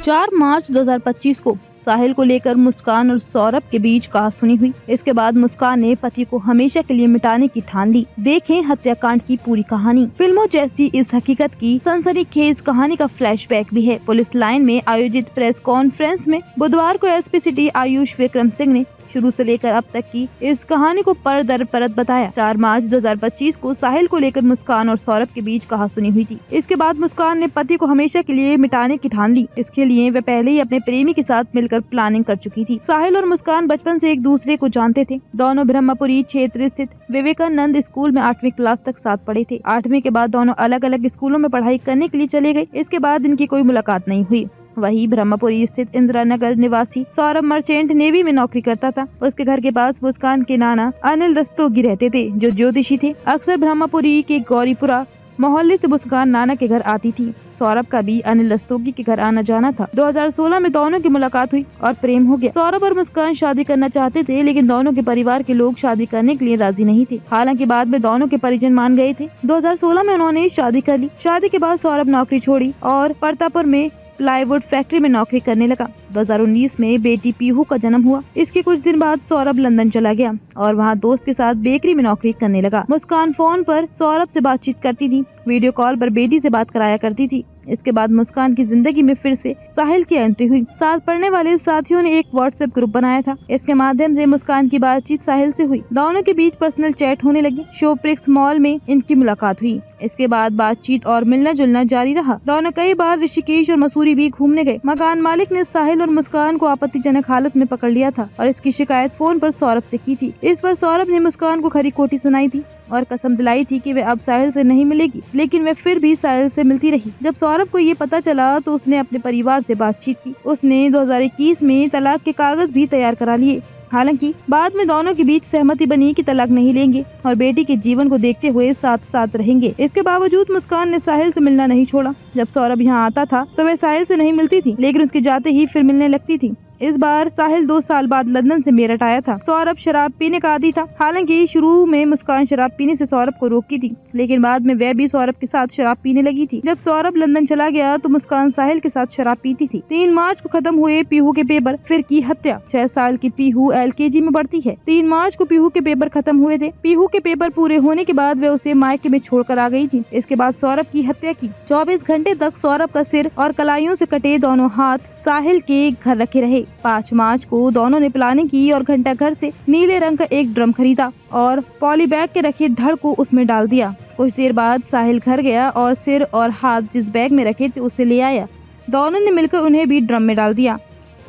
4 मार्च 2025 को साहिल को लेकर मुस्कान और सौरभ के बीच कहासुनी हुई। इसके बाद मुस्कान ने पति को हमेशा के लिए मिटाने की ठान ली। देखें हत्याकांड की पूरी कहानी। फिल्मों जैसी इस हकीकत की सनसनीखेज कहानी का फ्लैशबैक भी है। पुलिस लाइन में आयोजित प्रेस कॉन्फ्रेंस में बुधवार को एसपी सिटी आयुष विक्रम सिंह ने शुरू से लेकर अब तक की इस कहानी को पर दर परत बताया। 4 मार्च 2025 को साहिल को लेकर मुस्कान और सौरभ के बीच कहासुनी हुई थी। इसके बाद मुस्कान ने पति को हमेशा के लिए मिटाने की ठान ली। इसके लिए वे पहले ही अपने प्रेमी के साथ मिलकर प्लानिंग कर चुकी थी। साहिल और मुस्कान बचपन से एक दूसरे को जानते थे। दोनों ब्रह्मपुरी क्षेत्र स्थित विवेकानंद स्कूल में 8वीं क्लास तक साथ पढ़े थे। 8वीं के बाद दोनों अलग अलग स्कूलों में पढ़ाई करने के लिए चले गए। इसके बाद इनकी कोई मुलाकात नहीं हुई। वहीं ब्रह्मपुरी स्थित इंदिरा नगर निवासी सौरभ मर्चेंट नेवी में नौकरी करता था। उसके घर के पास मुस्कान के नाना अनिल रस्तोगी रहते थे, जो ज्योतिषी थे। अक्सर ब्रह्मपुरी के गौरीपुरा मोहल्ले से मुस्कान नाना के घर आती थी। सौरभ का भी अनिल रस्तोगी के घर आना जाना था। 2016 में दोनों की मुलाकात हुई और प्रेम हो गया। सौरभ और मुस्कान शादी करना चाहते थे, लेकिन दोनों के परिवार के लोग शादी करने के लिए राजी नहीं थे। हालांकि बाद में दोनों के परिजन मान गए थे। 2016 में उन्होंने शादी कर ली। शादी के बाद सौरभ नौकरी छोड़ी और परतापुर में प्लाईवुड फैक्ट्री में नौकरी करने लगा। 2019 में बेटी पीहू का जन्म हुआ। इसके कुछ दिन बाद सौरभ लंदन चला गया और वहां दोस्त के साथ बेकरी में नौकरी करने लगा। मुस्कान फोन पर सौरभ से बातचीत करती थी, वीडियो कॉल पर बेटी से बात कराया करती थी। इसके बाद मुस्कान की जिंदगी में फिर से साहिल की एंट्री हुई। साथ पढ़ने वाले साथियों ने एक व्हाट्सएप ग्रुप बनाया था। इसके माध्यम से मुस्कान की बातचीत साहिल से हुई। दोनों के बीच पर्सनल चैट होने लगी। शोप्रिक्स मॉल में इनकी मुलाकात हुई। इसके बाद बातचीत और मिलना जुलना जारी रहा। दोनों कई बार ऋषिकेश और मसूरी भी घूमने गए। मकान मालिक ने साहिल और मुस्कान को आपत्तिजनक हालत में पकड़ लिया था और इसकी शिकायत फोन पर सौरभ से की थी। इस पर सौरभ ने मुस्कान को खरी खोटी सुनाई थी और कसम दिलाई थी कि वे अब साहिल से नहीं मिलेगी, लेकिन वे फिर भी साहिल से मिलती रही। जब सौरभ को ये पता चला तो उसने अपने परिवार से बातचीत की। उसने 2021 में तलाक के कागज भी तैयार करा लिए। हालांकि बाद में दोनों के बीच सहमति बनी कि तलाक नहीं लेंगे और बेटी के जीवन को देखते हुए साथ साथ रहेंगे। इसके बावजूद मुस्कान ने साहिल से मिलना नहीं छोड़ा। जब सौरभ यहाँ आता था तो वह साहिल से नहीं मिलती थी, लेकिन उसके जाते ही फिर मिलने लगती थी। इस बार साहिल 2 साल बाद लंदन से मेरठ आया था। सौरभ शराब पीने का आदी था। हालांकि शुरू में मुस्कान शराब पीने से सौरभ को रोकती थी, लेकिन बाद में वह भी सौरभ के साथ शराब पीने लगी थी। जब सौरभ लंदन चला गया तो मुस्कान साहिल के साथ शराब पीती थी। 3 मार्च को खत्म हुए पीहू के पेपर, फिर की हत्या। 6 साल की पीहू LKG में पढ़ती है। 3 मार्च को पीहू के पेपर खत्म हुए थे। पीहू के पेपर पूरे होने के बाद वह उसे मायके में छोड़कर आ गई थी। इसके बाद सौरभ की हत्या की। 24 घंटे तक सौरभ का सिर और कलाइयों से कटे दोनों हाथ साहिल के घर रखे रहे। 5 मार्च को दोनों ने प्लानिंग की और घंटा घर से नीले रंग का एक ड्रम खरीदा और पॉलीबैग के रखे धड़ को उसमें डाल दिया। कुछ देर बाद साहिल घर गया और सिर और हाथ जिस बैग में रखे थे उसे ले आया। दोनों ने मिलकर उन्हें भी ड्रम में डाल दिया।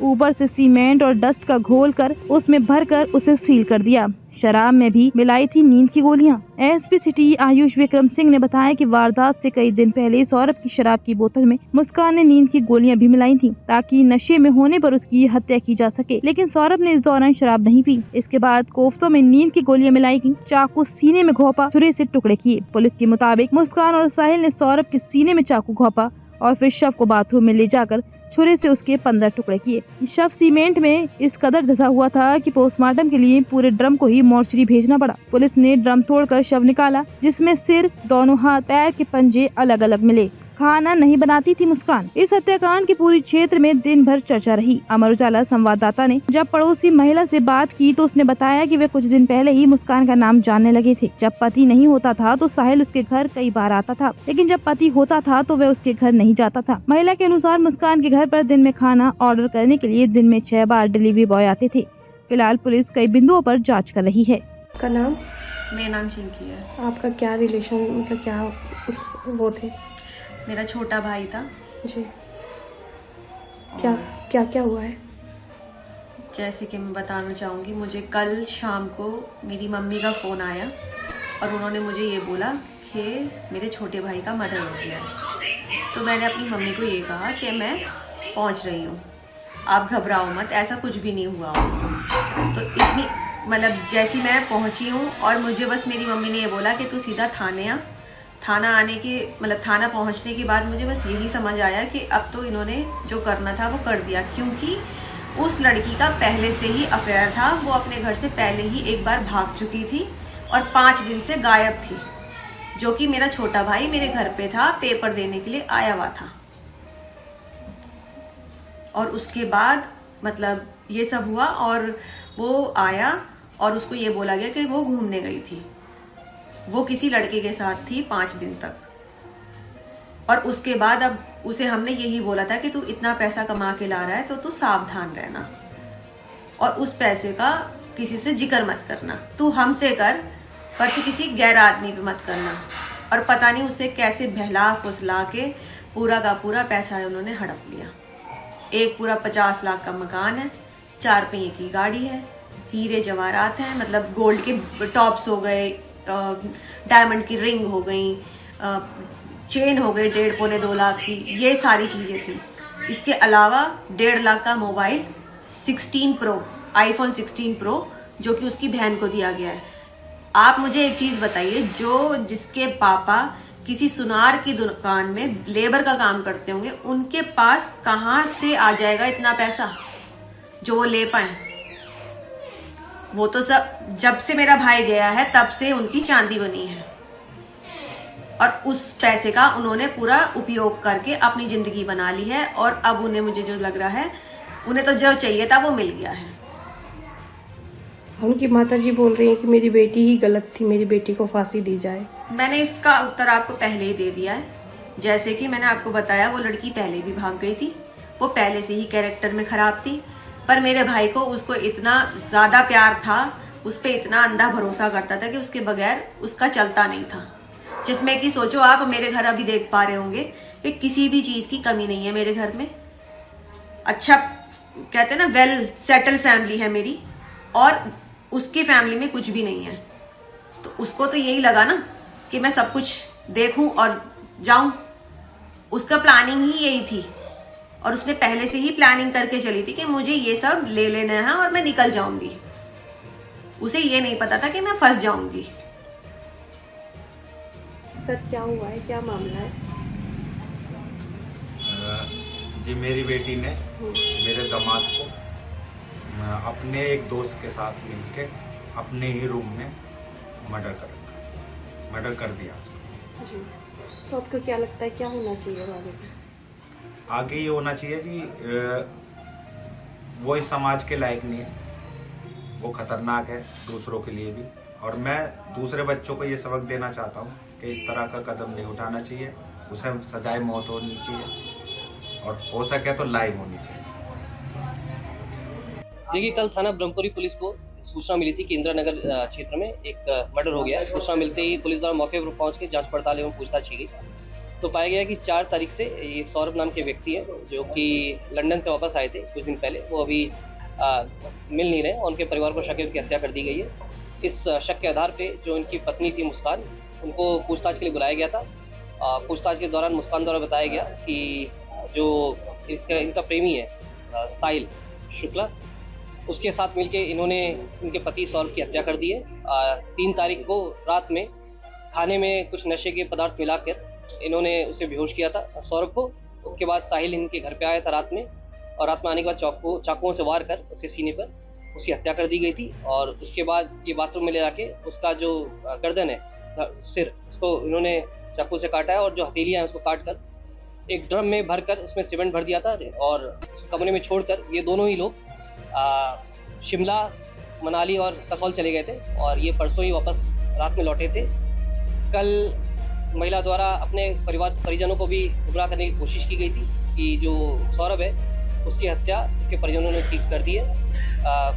ऊपर से सीमेंट और डस्ट का घोल कर उसमें भरकर उसे सील कर दिया। शराब में भी मिलाई थी नींद की गोलियां। एसपी सिटी आयुष विक्रम सिंह ने बताया कि वारदात से कई दिन पहले सौरभ की शराब की बोतल में मुस्कान ने नींद की गोलियां भी मिलाई थी, ताकि नशे में होने पर उसकी हत्या की जा सके, लेकिन सौरभ ने इस दौरान शराब नहीं पी। इसके बाद कोफ्तों में नींद की गोलियां मिलाई गई। चाकू सीने में घोंपा, छुरे से टुकड़े किए। पुलिस के मुताबिक मुस्कान और साहिल ने सौरभ के सीने में चाकू घोंपा और फिर शव को बाथरूम में ले जाकर छुरे से उसके 15 टुकड़े किए। शव सीमेंट में इस कदर धंसा हुआ था कि पोस्टमार्टम के लिए पूरे ड्रम को ही मोर्चरी भेजना पड़ा। पुलिस ने ड्रम तोड़कर शव निकाला, जिसमें सिर, दोनों हाथ, पैर के पंजे अलग अलग मिले। खाना नहीं बनाती थी मुस्कान। इस हत्याकांड की पूरी क्षेत्र में दिन भर चर्चा रही। अमर उजाला संवाददाता ने जब पड़ोसी महिला से बात की तो उसने बताया कि वे कुछ दिन पहले ही मुस्कान का नाम जानने लगे थे। जब पति नहीं होता था तो साहिल उसके घर कई बार आता था, लेकिन जब पति होता था तो वह उसके घर नहीं जाता था। महिला के अनुसार मुस्कान के घर पर दिन में खाना ऑर्डर करने के लिए दिन में 6 बार डिलीवरी बॉय आते थे। फिलहाल पुलिस कई बिंदुओं पर जाँच कर रही है। का नाम? मेरा नाम चिंकी है। आपका क्या रिलेशन, मतलब क्या वो थे? मेरा छोटा भाई था जी। क्या क्या क्या हुआ है? जैसे कि मैं बताना चाहूँगी, मुझे कल शाम को मेरी मम्मी का फ़ोन आया और उन्होंने मुझे ये बोला कि मेरे छोटे भाई का मर्डर हो गया है। तो मैंने अपनी मम्मी को ये कहा कि मैं पहुँच रही हूँ, आप घबराओ मत, ऐसा कुछ भी नहीं हुआ। तो इतनी मतलब जैसी मैं पहुँची हूँ और मुझे बस मेरी मम्मी ने ये बोला कि तू सीधा थाने आ। थाना आने के मतलब थाना पहुंचने के बाद मुझे बस यही समझ आया कि अब तो इन्होंने जो करना था वो कर दिया, क्योंकि उस लड़की का पहले से ही अफेयर था। वो अपने घर से पहले ही एक बार भाग चुकी थी और 5 दिन से गायब थी, जो कि मेरा छोटा भाई मेरे घर पे था, पेपर देने के लिए आया हुआ था। और उसके बाद मतलब ये सब हुआ और वो आया और उसको ये बोला गया कि वो घूमने गई थी, वो किसी लड़के के साथ थी 5 दिन तक। और उसके बाद अब उसे हमने यही बोला था कि तू इतना पैसा कमा के ला रहा है तो तू सावधान रहना और उस पैसे का किसी से जिक्र मत करना, तू हमसे कर पर तू किसी गैर आदमी पे मत करना। और पता नहीं उसे कैसे बहला फुसला के पूरा का पूरा पैसा उन्होंने हड़प लिया। एक पूरा 50 लाख का मकान है, 4 पहिए की गाड़ी है, हीरे जवाहरात हैं, मतलब गोल्ड के टॉप्स हो गए, डायमंड की रिंग हो गई, चेन हो गई 1.5 पौने 2 लाख की, ये सारी चीजें थी। इसके अलावा 1.5 लाख का मोबाइल 16 प्रो, आईफोन 16 प्रो, जो कि उसकी बहन को दिया गया है। आप मुझे एक चीज बताइए, जिसके पापा किसी सुनार की दुकान में लेबर का काम करते होंगे, उनके पास कहां से आ जाएगा इतना पैसा जो वो ले पाए? वो तो सब जब से मेरा भाई गया है तब से उनकी चांदी बनी है और उस पैसे का उन्होंने पूरा उपयोग करके अपनी जिंदगी बना ली है। और अब उन्हें, मुझे जो लग रहा है, उन्हें तो जो चाहिए था वो मिल गया है। उनकी माताजी बोल रही है कि मेरी बेटी ही गलत थी, मेरी बेटी को फांसी दी जाए। मैंने इसका उत्तर आपको पहले ही दे दिया है। जैसे कि मैंने आपको बताया, वो लड़की पहले भी भाग गई थी, वो पहले से ही कैरेक्टर में खराब थी, पर मेरे भाई को उसको इतना ज्यादा प्यार था, उस पर इतना अंधा भरोसा करता था कि उसके बगैर उसका चलता नहीं था। जिसमें कि सोचो आप, मेरे घर अभी देख पा रहे होंगे कि किसी भी चीज की कमी नहीं है मेरे घर में। अच्छा, कहते हैं ना, वेल सेटल फैमिली है मेरी, और उसकी फैमिली में कुछ भी नहीं है। तो उसको तो यही लगा ना कि मैं सब कुछ देखूं और जाऊं। उसका प्लानिंग ही यही थी और उसने पहले से ही प्लानिंग करके चली थी कि मुझे ये सब ले लेना है और मैं निकल जाऊंगी। उसे ये नहीं पता था कि मैं फंस जाऊंगी। सर क्या हुआ है, क्या मामला है? जी, मेरी बेटी ने मेरे दामाद को अपने एक दोस्त के साथ मिलके अपने ही रूम में मर्डर कर दिया उसको। जी, तो आपको क्या लगता है क्या होना चाहिए आगे? आगे ये होना चाहिए जी, वो इस समाज के लायक नहीं है, वो खतरनाक है दूसरों के लिए भी। और मैं दूसरे बच्चों को ये सबक देना चाहता हूँ कि इस तरह का कदम नहीं उठाना चाहिए, उसे सजाए मौत होनी चाहिए और हो सके तो लाइव होनी चाहिए। देखिए, कल थाना ब्रह्मपुरी पुलिस को सूचना मिली थी कि इंदिरा नगर क्षेत्र में एक मर्डर हो गया है। सूचना मिलते ही पुलिस द्वारा मौके पर पहुंच के जांच पड़ताल एवं पूछताछ की गई, तो पाया गया कि 4 तारीख से ये सौरभ नाम के व्यक्ति हैं जो कि लंदन से वापस आए थे कुछ दिन पहले, वो अभी मिल नहीं रहे। उनके परिवार को शक है उनकी हत्या कर दी गई है। इस शक के आधार पे जो इनकी पत्नी थी मुस्कान, उनको पूछताछ के लिए बुलाया गया था। पूछताछ के दौरान मुस्कान द्वारा बताया गया कि जो इनका प्रेमी है साहिल शुक्ला, उसके साथ मिलके इन्होंने इनके पति सौरभ की हत्या कर दी है। 3 तारीख को रात में खाने में कुछ नशे के पदार्थ मिलाकर इन्होंने उसे बेहोश किया था सौरभ को। उसके बाद साहिल इनके घर पे आया था रात में, और रात में आने के बाद चाकुओं से वार कर उसके सीने पर उसकी हत्या कर दी गई थी। और उसके बाद ये बाथरूम में ले जाके उसका जो गर्दन है, सिर, उसको इन्होंने चाकू से काटा है और जो हथेलियां हैं उसको काट कर एक ड्रम में भरकर उसमें सीमेंट भर दिया था और उस कमरे में छोड़कर ये दोनों ही लोग शिमला, मनाली और कसौल चले गए थे और ये परसों ही वापस रात में लौटे थे। कल महिला द्वारा अपने परिजनों को भी गुमराह करने की कोशिश की गई थी कि जो सौरभ है उसकी हत्या इसके परिजनों ने ठीक कर दी है,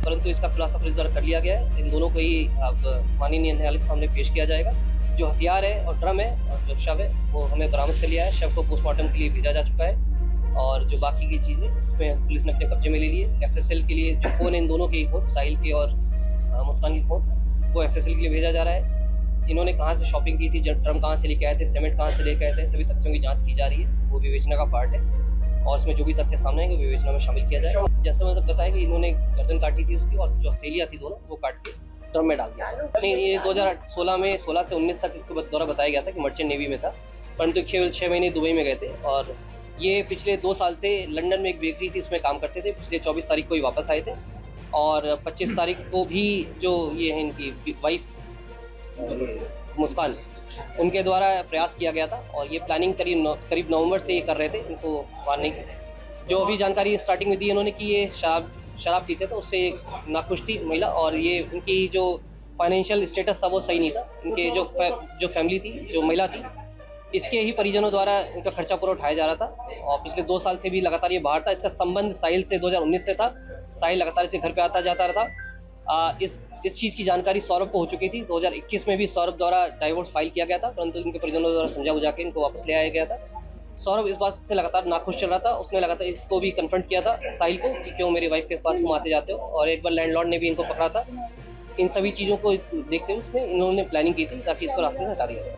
परंतु इसका खुलासा पुलिस द्वारा कर लिया गया है। इन दोनों को ही अब माननीय न्यायालय के सामने पेश किया जाएगा। जो हथियार है और ड्रम है और जो शव है वो हमें बरामद कर लिया है। शव को पोस्टमार्टम के लिए भेजा जा चुका है और जो बाकी की चीज़ें उसमें पुलिस ने अपने कब्जे में ले लिए। FSL के लिए जो फ़ोन है इन दोनों के ही फ़ोन, साहिल के और मुस्कान की फ़ोन, वो FSL के लिए भेजा जा रहा है। इन्होंने कहाँ से शॉपिंग की थी, ड्रम कहाँ से लेके आए थे, सीमेंट कहाँ से लेके आए थे, सभी तथ्यों की जाँच की जा रही है। वो विवेचना का पार्ट है और इसमें जो भी तथ्य सामने आएंगे विवेचना में शामिल किया जाएगा। जैसे मैंने बताया कि इन्होंने गर्दन काटी थी उसकी और जो हथेलियाँ थी दोनों वो काट के ड्रम में डाल दिया। नहीं, ये 2016 में 16 से 19 तक इसके द्वारा बताया गया था कि मर्चेंट नेवी में था, परंतु केवल 6 महीने दुबई में गए थे और ये पिछले 2 साल से लंदन में एक बेकरी थी उसमें काम करते थे। पिछले 24 तारीख को ही वापस आए थे और 25 तारीख को भी जो ये है इनकी वाइफ मुस्कान, उनके द्वारा प्रयास किया गया था और ये प्लानिंग करीब नवंबर से ये कर रहे थे इनको मारने की। जो अभी जानकारी स्टार्टिंग में दी इन्होंने कि ये शराब पीते थे, उससे नाखुश थी महिला, और ये उनकी जो फाइनेंशियल स्टेटस था वो सही नहीं था। इनके जो फैमिली थी, जो महिला थी, इसके ही परिजनों द्वारा इनका खर्चा पूरा उठाया जा रहा था, और पिछले 2 साल से भी लगातार ये बाहर था। इसका संबंध साहिल से 2019 से था। साहिल लगातार इसे घर पे आता जाता रहा। इस चीज़ की जानकारी सौरभ को हो चुकी थी। 2021 में भी सौरभ द्वारा डाइवोर्स फाइल किया गया था, परंतु इनके परिजनों द्वारा समझा बुझा के इनको वापस ले आया गया था। सौरभ इस बात से लगातार नाखुश चल रहा था। उसने लगातार इसको भी कन्फ्रंट किया था, साहिल को, कि क्यों मेरी वाइफ के पास तुम आते जाते हो, और एक बार लैंडलॉर्ड ने भी इनको पकड़ा था। इन सभी चीज़ों को देखते हुए इन्होंने प्लानिंग की थी ताकि इसको रास्ते से हटा दिया जाए।